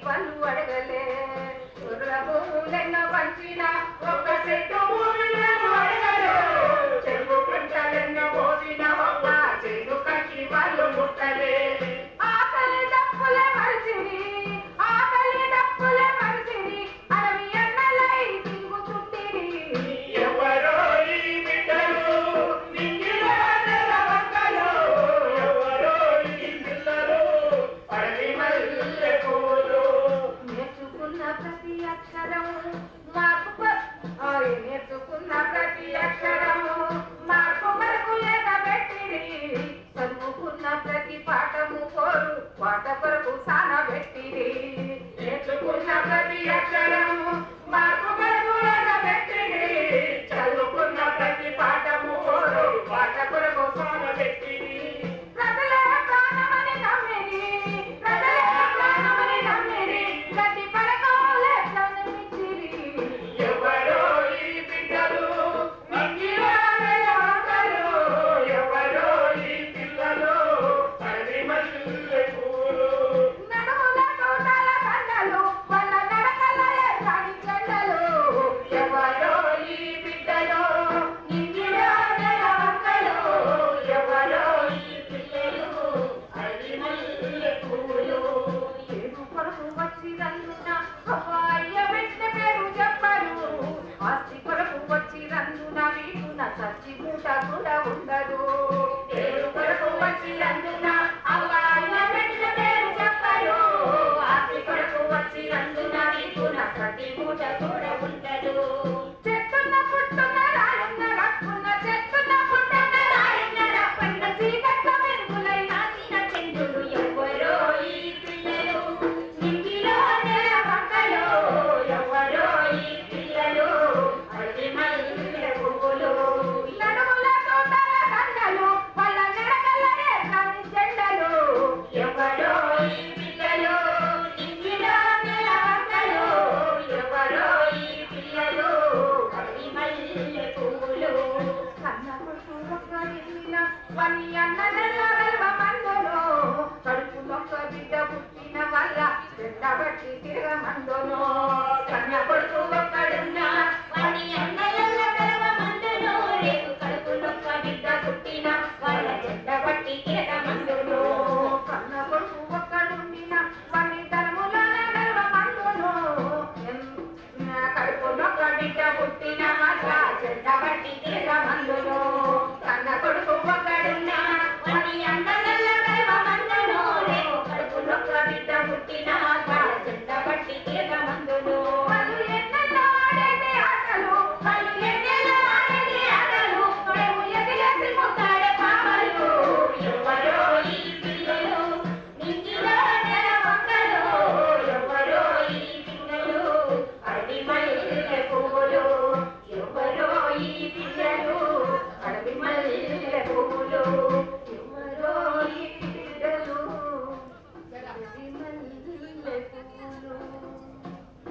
పళ్ళు అడగలే భూములెన్నో పంచిన ఒక చెట్టు భూములను అడగలే చెరువు పంటలెన్నో పోసిన ఒక్క చెడు కంచి పళ్ళు ముట్టలే ఆకలి డప్పులే మరిచిని ఆకలి డప్పులే మరిచిని అడవి ఎన్నలై తిరుగుతుంటిని ఎవరో ఈ బిడ్డలు నింగిలో నెలవంకలు ఎవరో ఈ పిల్లలు అడవి మల్లె పూలు నేర్చుకున్న ప్రతి అక్షరం నేర్చుకున్న ప్రతి అక్షరము మార్పు మరకు లేక పెట్టిరి చదువుకున్న ప్రతి పాఠము కోరు పాట కొరకు సాన పెట్టిరి నేర్చుకున్న ప్రతి అక్షరము మార్పు మరకు లేక పెట్టిరి చదువుకున్న ప్రతి పాఠము కోరు పాట కొరకు సాన పెట్టిరి ప్రజలే ప్రాణమని నమ్మిరి ప్రజలే ప్రాణమని నమ్మిరి గట్టి పలకాలే నమ్మించిరి ఎవరో ఈ బిడ్డలు నింగిలో నెలవంకలు ఎవరో ఈ పిల్లలు అడవి మల్లె పూలు నడుముల తోటల కండలు వాళ్ళ నడకల ఎర్రని జెండలు ఎవరో ఈ బిడ్డలు నింగిలో నెలవంకలు ఎవరో ఈ పిల్లలు అడవి మల్లె పూలు ఏడు కొరకు వచ్చిరందున అయ్య పెట్టిన పేరు చెప్పరు ఆస్తి కొరకు వచ్చిరందున వీటున చచ్చి మూట కూడా ఉండదు ఏడు కొరకు వచ్చిరందున అయ్య పెట్టిన పేరు చెప్పరు ఆస్తి కొరకు వచ్చిరందున వీటున చచ్చి మూట కూడా ఉండదు చెట్టున్న పుట్టున్న రాయున్న రక్కున్న చెట్టున్న పుట్టున్న రాయున్న రప్పన్న చీకట్ల వెలుగులై నాసిన చెందులు ఎవరో ఈ పిల్లలు నింగిలో నెలవంకలు ఎవరో ఈ పిల్లలు అడవి మల్లె పువ్వులు నడుముల తోటల కండలు వాళ్ళ నడకల ఎర్రని జెండలు ఎవరో ఈ పిల్లలు నింగిలో నెలవంకలు ఎవరో ఈ పిల్లలు అడవి మల్లె పువ్వులు కన్న కొడుకు ఒక్కడిన వన్ని అన్నదల్ల వెల్వ మందులో కడుపులొక్క బిడ్డ పుట్టిన వల్ల చెడ్డబట్టి తిరగమందులో